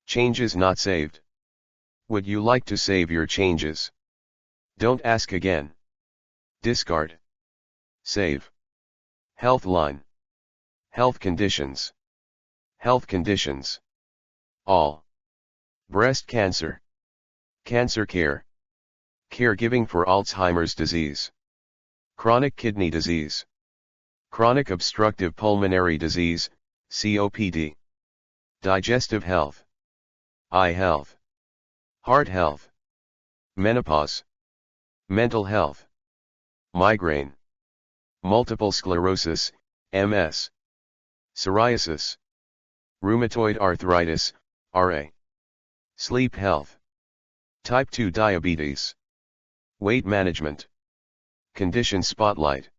Changes not saved. Would you like to save your changes? Don't ask again. Discard. Save. Healthline. Health conditions. Health conditions. All. Breast cancer. Cancer care. Caregiving for Alzheimer's disease. Chronic kidney disease. Chronic obstructive pulmonary disease, COPD. Digestive health. Eye health. Heart health. Menopause. Mental health. Migraine. Multiple sclerosis, MS. Psoriasis. Rheumatoid arthritis, RA. Sleep health. Type 2 diabetes. Weight management. Condition spotlight.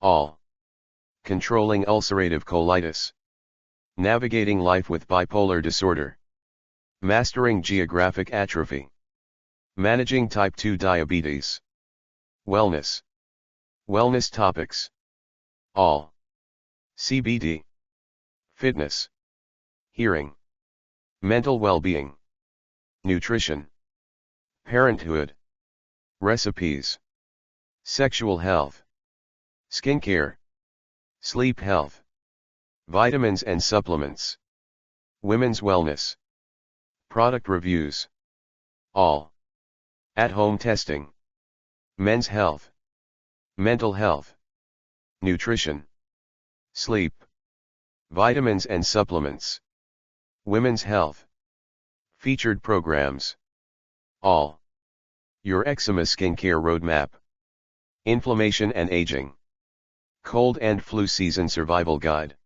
All. Controlling ulcerative colitis. Navigating life with bipolar disorder. Mastering geographic atrophy. Managing type 2 diabetes. Wellness. Wellness topics. All. CBD. Fitness. Hearing. Mental well-being. Nutrition. Parenthood. Recipes. Sexual health. Skincare. Sleep health. Vitamins and supplements. Women's wellness. Product reviews. All. At-home testing. Men's health. Mental health. Nutrition. Sleep. Vitamins and supplements. Women's health. Featured programs. All. Your eczema skincare roadmap. Inflammation and aging. Cold and flu season survival guide.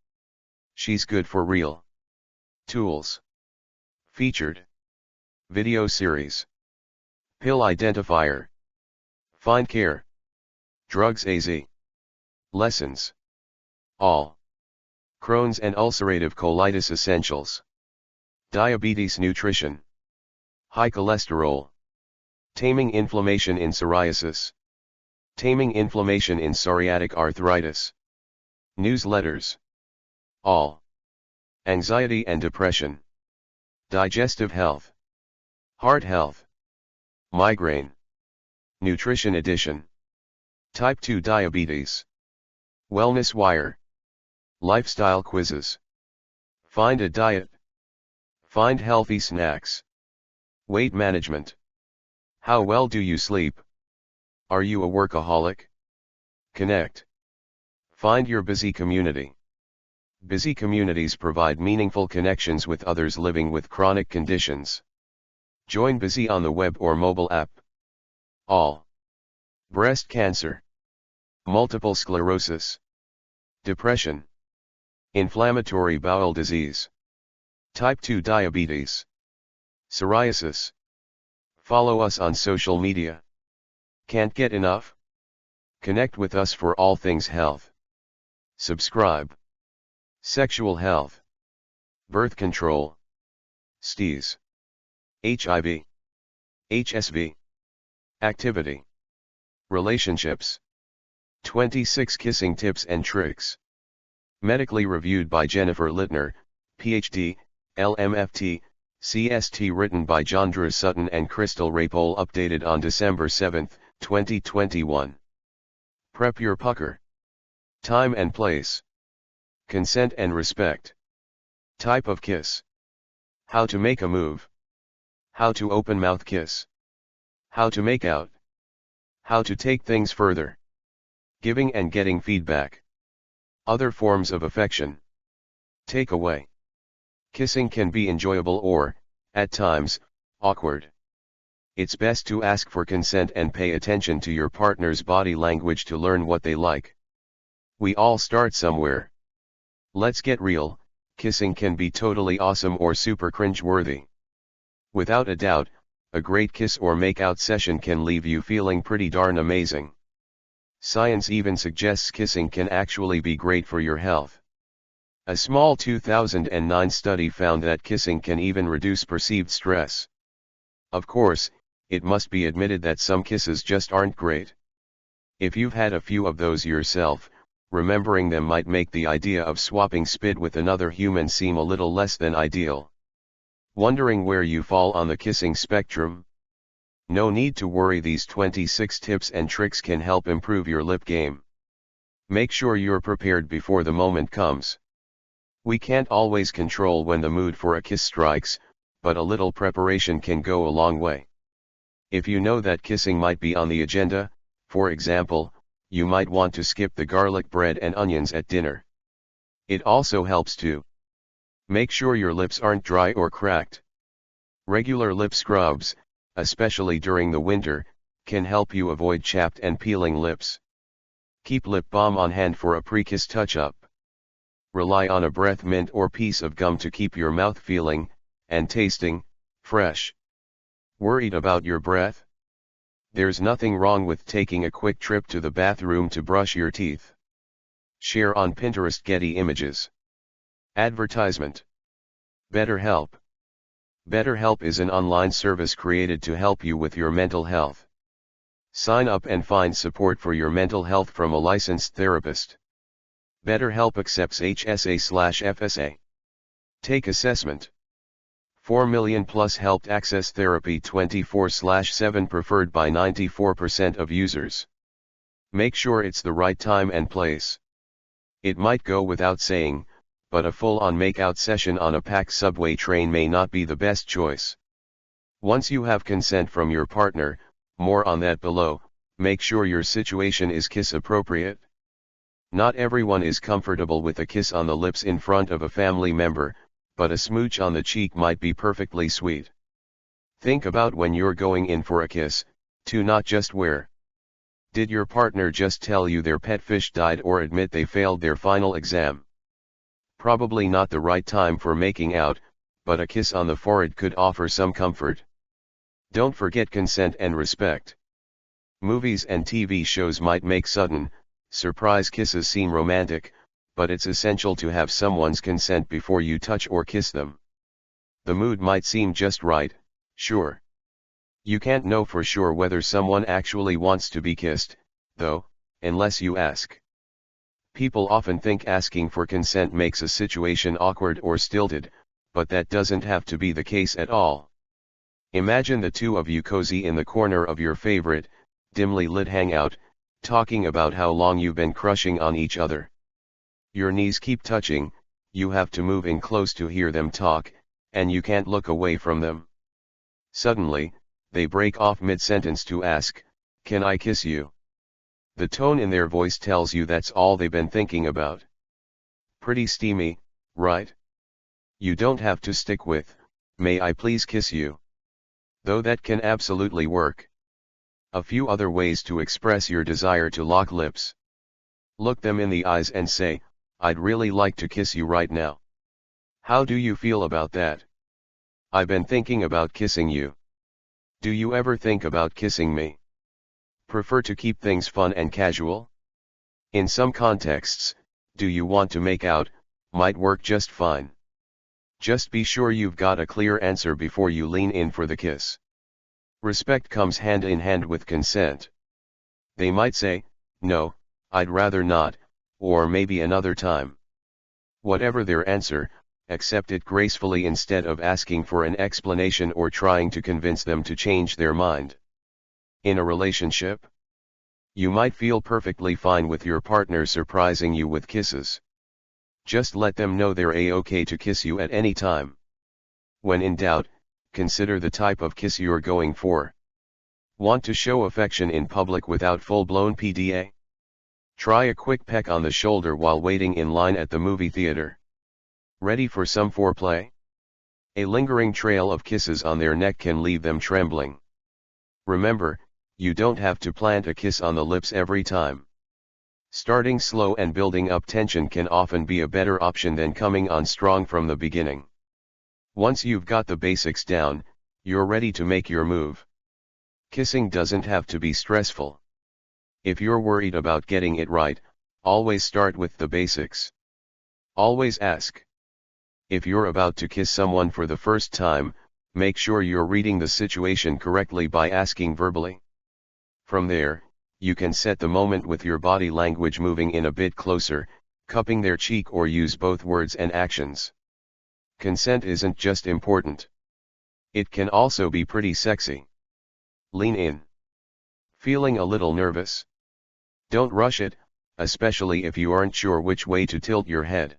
She's good for real. Tools. Featured. Video series. Pill identifier. Find care. Drugs AZ. Lessons. All. Crohn's and ulcerative colitis essentials. Diabetes nutrition. High cholesterol. Taming inflammation in psoriasis. Taming inflammation in psoriatic arthritis. Newsletters. All. Anxiety and depression. Digestive health. Heart health. Migraine. Nutrition edition. Type 2 diabetes. Wellness wire. Lifestyle quizzes. Find a diet. Find healthy snacks. Weight management. How well do you sleep? Are you a workaholic? Connect. Find your busy community. Busy communities provide meaningful connections with others living with chronic conditions. Join Busy on the web or mobile app. All. Breast cancer. Multiple sclerosis. Depression. Inflammatory bowel disease. Type 2 diabetes. Psoriasis. Follow us on social media. Can't get enough? Connect with us for all things health. Subscribe. Sexual health. Birth control. STIs. HIV. HSV. Activity. Relationships. 26 kissing tips and tricks. Medically reviewed by Jennifer Littner, PhD, LMFT, CST, written by Jandra Sutton and Crystal Rapole, updated on December 7, 2021. Prep your pucker. Time and place. Consent and respect. Type of kiss. How to make a move. How to open mouth kiss. How to make out. How to take things further. Giving and getting feedback. Other forms of affection. Takeaway. Kissing can be enjoyable or, at times, awkward. It's best to ask for consent and pay attention to your partner's body language to learn what they like. We all start somewhere. Let's get real, kissing can be totally awesome or super cringe-worthy. Without a doubt, a great kiss or make-out session can leave you feeling pretty darn amazing. Science even suggests kissing can actually be great for your health. A small 2009 study found that kissing can even reduce perceived stress. Of course, it must be admitted that some kisses just aren't great. If you've had a few of those yourself, remembering them might make the idea of swapping spit with another human seem a little less than ideal. Wondering where you fall on the kissing spectrum? No need to worry, these 26 tips and tricks can help improve your lip game. Make sure you're prepared before the moment comes. We can't always control when the mood for a kiss strikes, but a little preparation can go a long way. If you know that kissing might be on the agenda, for example, you might want to skip the garlic bread and onions at dinner. It also helps to make sure your lips aren't dry or cracked. Regular lip scrubs, especially during the winter, can help you avoid chapped and peeling lips. Keep lip balm on hand for a pre-kiss touch-up. Rely on a breath mint or piece of gum to keep your mouth feeling, and tasting, fresh. Worried about your breath? There's nothing wrong with taking a quick trip to the bathroom to brush your teeth. Share on Pinterest Getty Images. Advertisement. BetterHelp. BetterHelp is an online service created to help you with your mental health. Sign up and find support for your mental health from a licensed therapist. BetterHelp accepts HSA/FSA. Take assessment. 4 million plus helped access therapy 24/7, preferred by 94% of users. Make sure it's the right time and place. It might go without saying, but a full-on make-out session on a packed subway train may not be the best choice. Once you have consent from your partner, more on that below, make sure your situation is kiss appropriate. Not everyone is comfortable with a kiss on the lips in front of a family member, but a smooch on the cheek might be perfectly sweet. Think about when you're going in for a kiss, too, not just where. Did your partner just tell you their pet fish died or admit they failed their final exam? Probably not the right time for making out, but a kiss on the forehead could offer some comfort. Don't forget consent and respect. Movies and TV shows might make sudden, surprise kisses seem romantic, but it's essential to have someone's consent before you touch or kiss them. The mood might seem just right, sure. You can't know for sure whether someone actually wants to be kissed, though, unless you ask. People often think asking for consent makes a situation awkward or stilted, but that doesn't have to be the case at all. Imagine the two of you cozy in the corner of your favorite, dimly lit hangout, talking about how long you've been crushing on each other. Your knees keep touching, you have to move in close to hear them talk, and you can't look away from them. Suddenly, they break off mid-sentence to ask, "Can I kiss you?" The tone in their voice tells you that's all they've been thinking about. Pretty steamy, right? You don't have to stick with, "May I please kiss you?" Though that can absolutely work. A few other ways to express your desire to lock lips. Look them in the eyes and say, "I'd really like to kiss you right now. How do you feel about that? I've been thinking about kissing you. Do you ever think about kissing me?" Prefer to keep things fun and casual? In some contexts, "Do you want to make out?" might work just fine. Just be sure you've got a clear answer before you lean in for the kiss. Respect comes hand in hand with consent. They might say, "No, I'd rather not," or "maybe another time." Whatever their answer, accept it gracefully instead of asking for an explanation or trying to convince them to change their mind. In a relationship, you might feel perfectly fine with your partner surprising you with kisses. Just let them know they're a-okay to kiss you at any time. When in doubt, consider the type of kiss you're going for. Want to show affection in public without full-blown PDA? Try a quick peck on the shoulder while waiting in line at the movie theater. Ready for some foreplay? A lingering trail of kisses on their neck can leave them trembling. Remember, you don't have to plant a kiss on the lips every time. Starting slow and building up tension can often be a better option than coming on strong from the beginning. Once you've got the basics down, you're ready to make your move. Kissing doesn't have to be stressful. If you're worried about getting it right, always start with the basics. Always ask. If you're about to kiss someone for the first time, make sure you're reading the situation correctly by asking verbally. From there, you can set the moment with your body language, moving in a bit closer, cupping their cheek, or use both words and actions. Consent isn't just important. It can also be pretty sexy. Lean in. Feeling a little nervous? Don't rush it, especially if you aren't sure which way to tilt your head.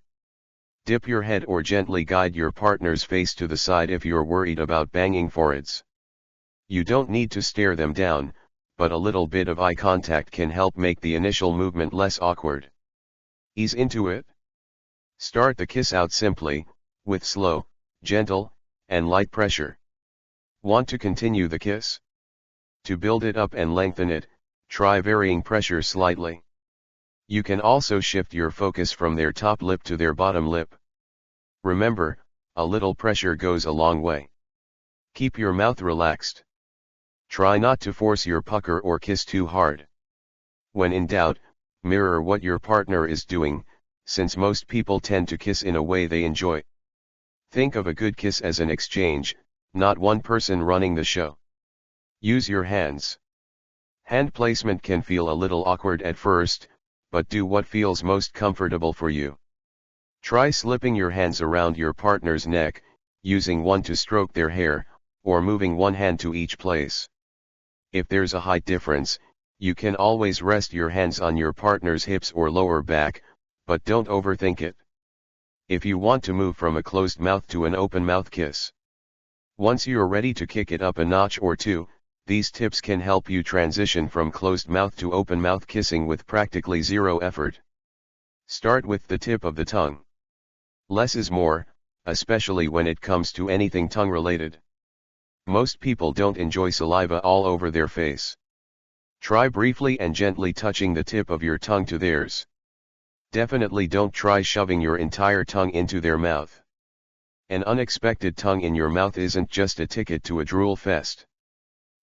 Dip your head or gently guide your partner's face to the side if you're worried about banging foreheads. You don't need to stare them down, but a little bit of eye contact can help make the initial movement less awkward. Ease into it. Start the kiss out simply, with slow, gentle, and light pressure. Want to continue the kiss? To build it up and lengthen it, try varying pressure slightly. You can also shift your focus from their top lip to their bottom lip. Remember, a little pressure goes a long way. Keep your mouth relaxed. Try not to force your pucker or kiss too hard. When in doubt, mirror what your partner is doing, since most people tend to kiss in a way they enjoy. Think of a good kiss as an exchange, not one person running the show. Use your hands. Hand placement can feel a little awkward at first, but do what feels most comfortable for you. Try slipping your hands around your partner's neck, using one to stroke their hair, or moving one hand to each place. If there's a height difference, you can always rest your hands on your partner's hips or lower back, but don't overthink it. If you want to move from a closed mouth to an open mouth kiss. Once you're ready to kick it up a notch or two, these tips can help you transition from closed mouth to open mouth kissing with practically zero effort. Start with the tip of the tongue. Less is more, especially when it comes to anything tongue related. Most people don't enjoy saliva all over their face. Try briefly and gently touching the tip of your tongue to theirs. Definitely don't try shoving your entire tongue into their mouth. An unexpected tongue in your mouth isn't just a ticket to a drool fest.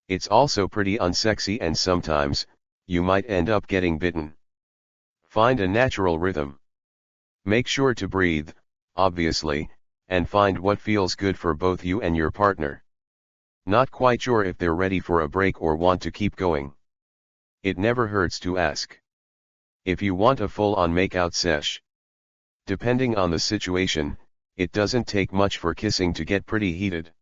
It's also pretty unsexy and sometimes, you might end up getting bitten. Find a natural rhythm. Make sure to breathe, obviously, and find what feels good for both you and your partner. Not quite sure if they're ready for a break or want to keep going? It never hurts to ask. If you want a full-on makeout sesh. Depending on the situation, it doesn't take much for kissing to get pretty heated.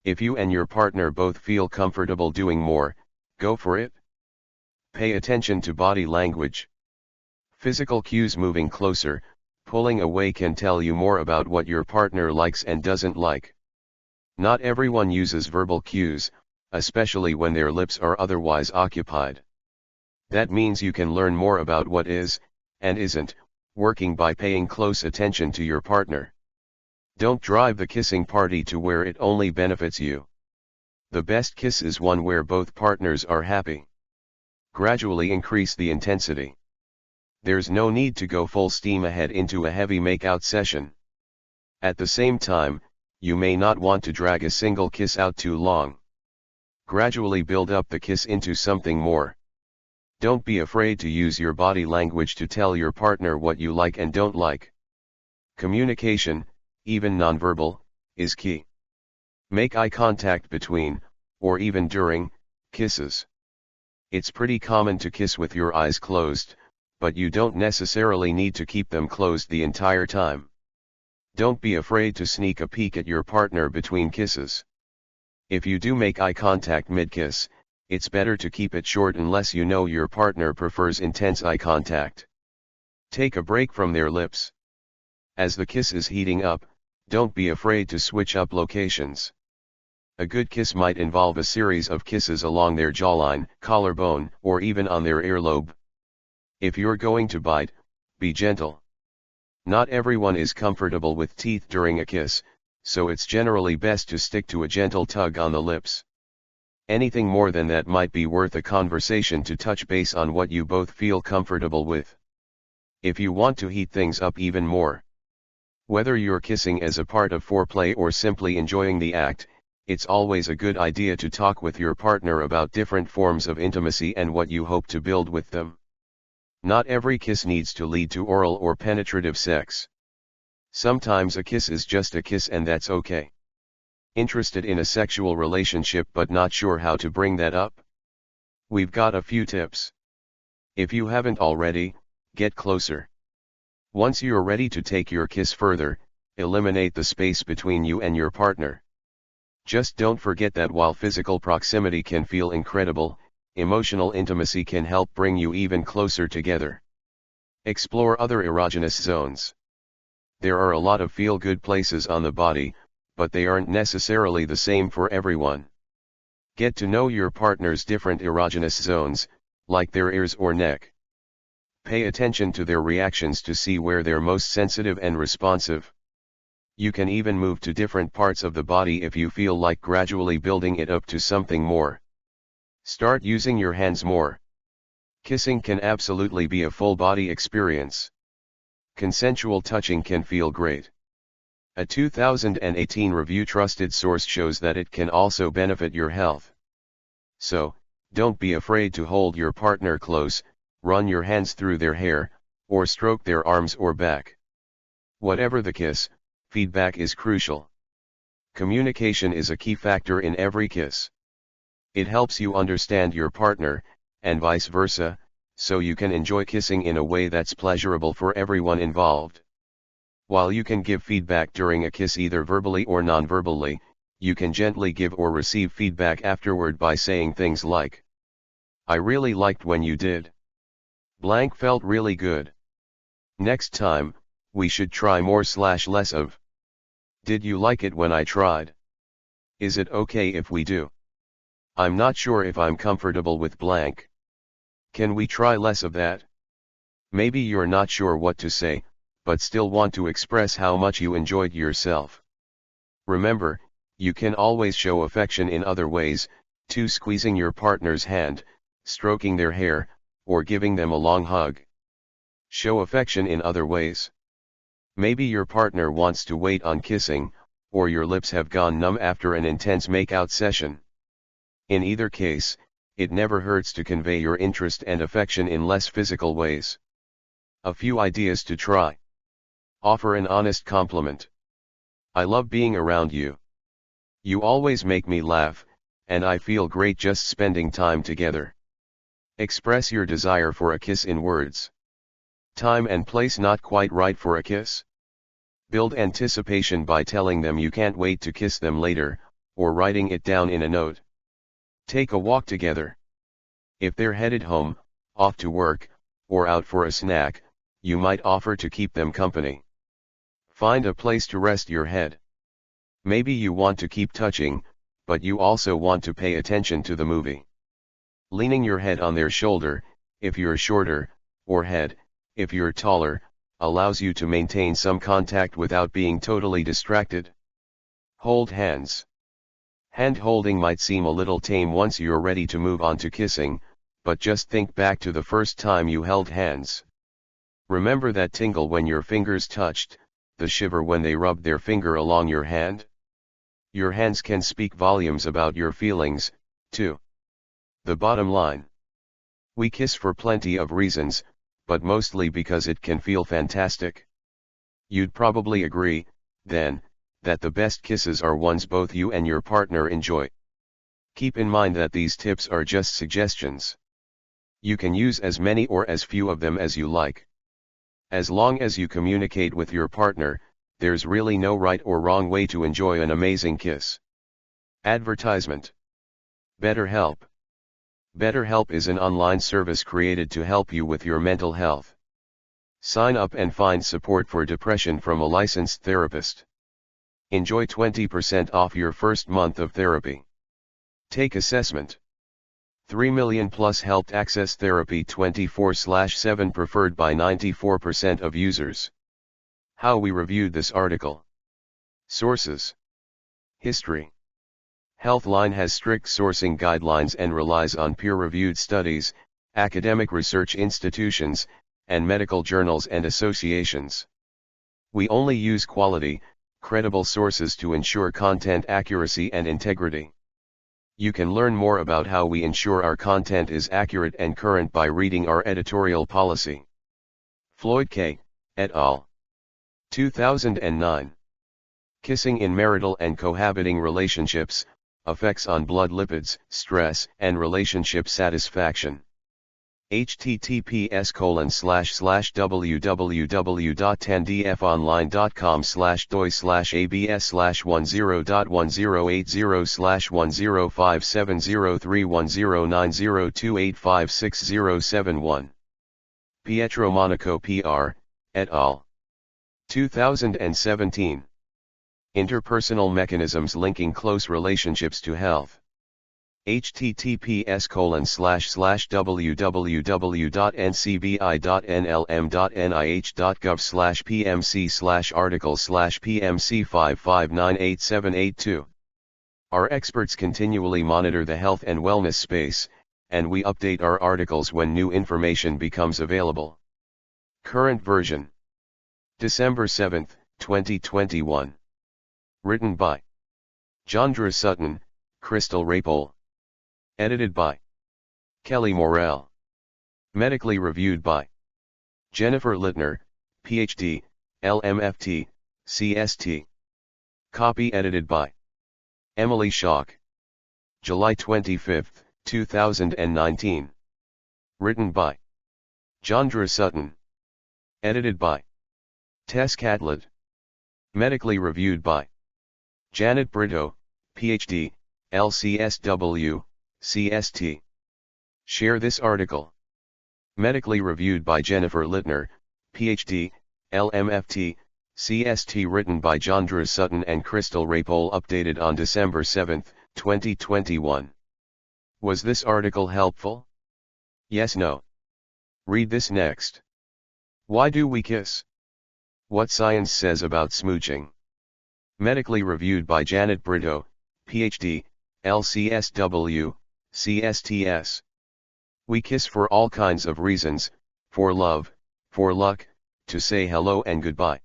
If you and your partner both feel comfortable doing more, go for it. Pay attention to body language. Physical cues. Moving closer, pulling away can tell you more about what your partner likes and doesn't like. Not everyone uses verbal cues, especially when their lips are otherwise occupied. That means you can learn more about what is, and isn't, working by paying close attention to your partner. Don't drive the kissing party to where it only benefits you. The best kiss is one where both partners are happy. Gradually increase the intensity. There's no need to go full steam ahead into a heavy makeout session. At the same time, you may not want to drag a single kiss out too long. Gradually build up the kiss into something more. Don't be afraid to use your body language to tell your partner what you like and don't like. Communication, even nonverbal, is key. Make eye contact between, or even during, kisses. It's pretty common to kiss with your eyes closed, but you don't necessarily need to keep them closed the entire time. Don't be afraid to sneak a peek at your partner between kisses. If you do make eye contact mid-kiss, it's better to keep it short unless you know your partner prefers intense eye contact. Take a break from their lips. As the kiss is heating up, don't be afraid to switch up locations. A good kiss might involve a series of kisses along their jawline, collarbone, or even on their earlobe. If you're going to bite, be gentle. Not everyone is comfortable with teeth during a kiss, so it's generally best to stick to a gentle tug on the lips. Anything more than that might be worth a conversation to touch base on what you both feel comfortable with. If you want to heat things up even more, whether you're kissing as a part of foreplay or simply enjoying the act, it's always a good idea to talk with your partner about different forms of intimacy and what you hope to build with them. Not every kiss needs to lead to oral or penetrative sex. Sometimes a kiss is just a kiss and that's okay. Interested in a sexual relationship but not sure how to bring that up? We've got a few tips. If you haven't already, get closer. Once you're ready to take your kiss further, eliminate the space between you and your partner. Just don't forget that while physical proximity can feel incredible, emotional intimacy can help bring you even closer together. Explore other erogenous zones. There are a lot of feel-good places on the body, but they aren't necessarily the same for everyone. Get to know your partner's different erogenous zones, like their ears or neck. Pay attention to their reactions to see where they're most sensitive and responsive. You can even move to different parts of the body if you feel like gradually building it up to something more. Start using your hands more. Kissing can absolutely be a full-body experience. Consensual touching can feel great. A 2018 review trusted source shows that it can also benefit your health. So, don't be afraid to hold your partner close, run your hands through their hair, or stroke their arms or back. Whatever the kiss, feedback is crucial. Communication is a key factor in every kiss. It helps you understand your partner, and vice versa, so you can enjoy kissing in a way that's pleasurable for everyone involved. While you can give feedback during a kiss either verbally or non-verbally, you can gently give or receive feedback afterward by saying things like, "I really liked when you did. Blank felt really good. Next time, we should try more/less of. Did you like it when I tried? Is it okay if we do? I'm not sure if I'm comfortable with blank. Can we try less of that?" Maybe you're not sure what to say, but still want to express how much you enjoyed yourself. Remember, you can always show affection in other ways, too, squeezing your partner's hand, stroking their hair, or giving them a long hug. Show affection in other ways. Maybe your partner wants to wait on kissing, or your lips have gone numb after an intense make-out session. In either case, it never hurts to convey your interest and affection in less physical ways. A few ideas to try. Offer an honest compliment. "I love being around you. You always make me laugh, and I feel great just spending time together." Express your desire for a kiss in words. Time and place not quite right for a kiss? Build anticipation by telling them you can't wait to kiss them later, or writing it down in a note. Take a walk together. If they're headed home, off to work, or out for a snack, you might offer to keep them company. Find a place to rest your head. Maybe you want to keep touching, but you also want to pay attention to the movie. Leaning your head on their shoulder, if you're shorter, or head, if you're taller, allows you to maintain some contact without being totally distracted. Hold hands. Hand holding might seem a little tame once you're ready to move on to kissing, but just think back to the first time you held hands. Remember that tingle when your fingers touched, the shiver when they rubbed their finger along your hand? Your hands can speak volumes about your feelings, too. The bottom line. We kiss for plenty of reasons, but mostly because it can feel fantastic. You'd probably agree, then, that the best kisses are ones both you and your partner enjoy. Keep in mind that these tips are just suggestions. You can use as many or as few of them as you like. As long as you communicate with your partner, there's really no right or wrong way to enjoy an amazing kiss. Advertisement. BetterHelp. BetterHelp is an online service created to help you with your mental health. Sign up and find support for depression from a licensed therapist. Enjoy 20% off your first month of therapy. Take assessment. 3 million plus helped access therapy 24/7, preferred by 94% of users. How we reviewed this article. Sources. History. Healthline has strict sourcing guidelines and relies on peer-reviewed studies, academic research institutions, and medical journals and associations. We only use quality, credible sources to ensure content accuracy and integrity. You can learn more about how we ensure our content is accurate and current by reading our editorial policy. Floyd K. et al. 2009. Kissing in Marital and Cohabiting Relationships, Effects on Blood Lipids, Stress, and Relationship Satisfaction. https://www.10df-online.com/doi/abs/10.1080/10585607 Pietro Monaco PR, et al. 2017. Interpersonal mechanisms linking close relationships to health. https://www.ncbi.nlm.nih.gov/pmc/article/pmc5598782. Our experts continually monitor the health and wellness space, and we update our articles when new information becomes available. Current version. December 7, 2021. Written by Jandra Sutton, Crystal Rapole. Edited by Kelly Morell. Medically reviewed by Jennifer Littner, PhD, LMFT, CST. Copy edited by Emily Schock. July 25, 2019. Written by Jandra Sutton. Edited by Tess Catlett. Medically reviewed by Janet Brito, PhD, LCSW, CST. Share this article. Medically reviewed by Jennifer Littner, PhD, LMFT, CST. Written by Jandra Sutton and Crystal Rapole. Updated on December 7, 2021. Was this article helpful? Yes, no. Read this next. Why do we kiss? What science says about smooching. Medically reviewed by Janet Brito, PhD, LCSW, CSTS. We kiss for all kinds of reasons, for love, for luck, to say hello and goodbye.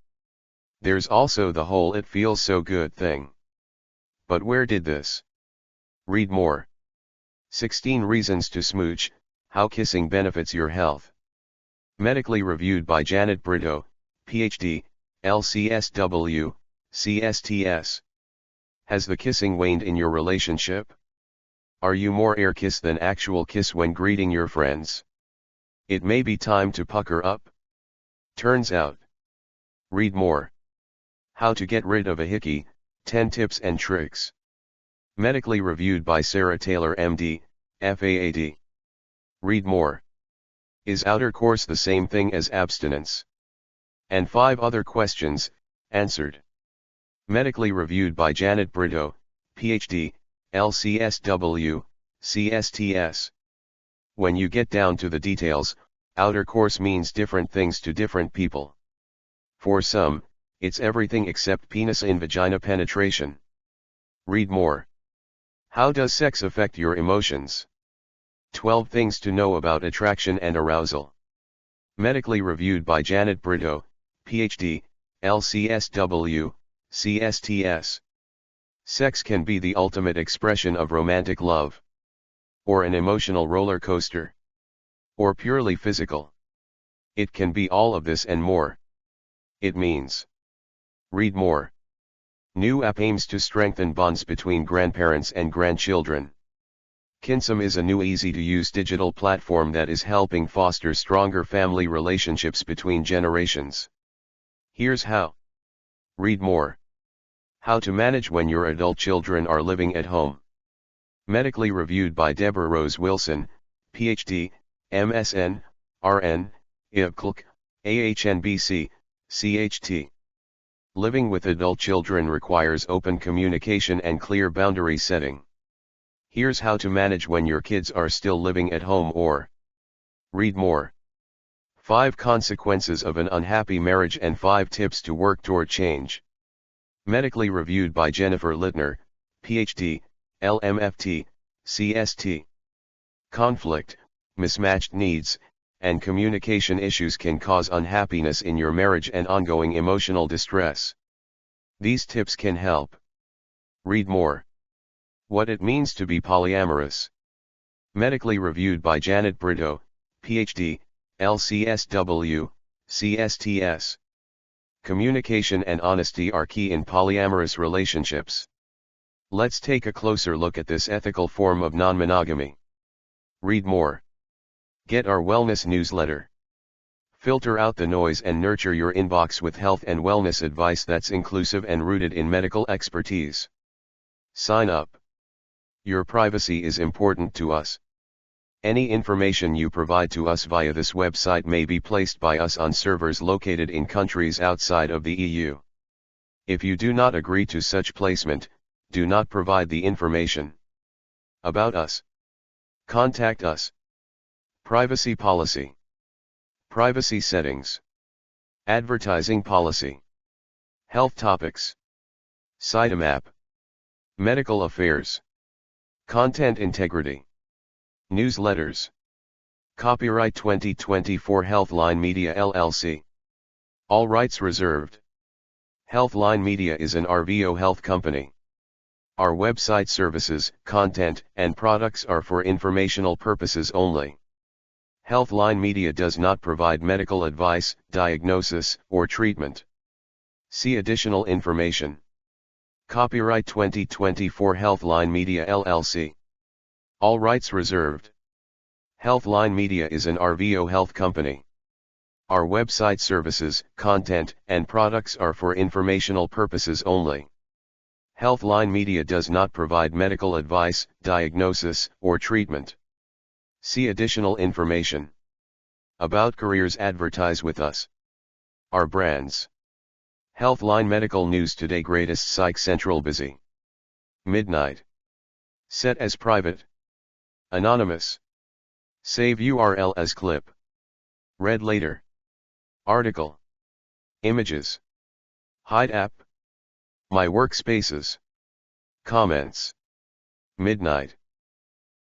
There's also the whole "it feels so good" thing. But where did this? Read more. 16 Reasons to Smooch, How Kissing Benefits Your Health. Medically reviewed by Janet Brito, PhD, LCSW, CSTS. Has the kissing waned in your relationship? Are you more air kiss than actual kiss when greeting your friends? It may be time to pucker up. Turns out. Read more. How to get rid of a hickey, 10 tips and tricks. Medically reviewed by Sarah Taylor MD, FAAD. Read more. Is outer course the same thing as abstinence? And 5 other questions, answered. Medically reviewed by Janet Brito, PhD, LCSW, CSTS. When you get down to the details, outer course means different things to different people. For some, it's everything except penis in vagina penetration. Read more. How does sex affect your emotions? 12 things to know about attraction and arousal. Medically reviewed by Janet Brito, PhD, LCSW, CSTS. Sex can be the ultimate expression of romantic love. Or an emotional roller coaster. Or purely physical. It can be all of this and more. It means. Read more. New app aims to strengthen bonds between grandparents and grandchildren. Kinsome is a new easy-to-use digital platform that is helping foster stronger family relationships between generations. Here's how. Read more. How to manage when your adult children are living at home. Medically reviewed by Deborah Rose Wilson, PhD, MSN, RN, IBCLC, AHNBC, CHT. Living with adult children requires open communication and clear boundary setting. Here's how to manage when your kids are still living at home or. Read more. 5 consequences of an unhappy marriage and 5 tips to work toward change. Medically reviewed by Jennifer Littner, PhD, LMFT, CST. Conflict, mismatched needs, and communication issues can cause unhappiness in your marriage and ongoing emotional distress. These tips can help. Read more. What it means to be polyamorous. Medically reviewed by Janet Brito, PhD, LCSW, CSTS. Communication and honesty are key in polyamorous relationships. Let's take a closer look at this ethical form of non-monogamy. Read more. Get our wellness newsletter. Filter out the noise and nurture your inbox with health and wellness advice that's inclusive and rooted in medical expertise. Sign up. Your privacy is important to us. Any information you provide to us via this website may be placed by us on servers located in countries outside of the EU. If you do not agree to such placement, do not provide the information. About us. Contact us. Privacy policy. Privacy settings. Advertising policy. Health topics. Sitemap. Medical affairs. Content integrity. Newsletters. Copyright 2024 Healthline Media LLC. All rights reserved. Healthline Media is an RVO health company. Our website services, content, and products are for informational purposes only. Healthline Media does not provide medical advice, diagnosis, or treatment. See additional information. Copyright 2024 Healthline Media LLC. All rights reserved. Healthline Media is an RVO health company. Our website services, content, and products are for informational purposes only. Healthline Media does not provide medical advice, diagnosis, or treatment. See additional information. About careers. Advertise with us. Our brands. Healthline Medical News Today. Greatest Psych Central. Busy. Midnight. Set as private. Anonymous. Save URL as clip. Read later. Article. Images. Hide app. My workspaces. Comments. Midnight.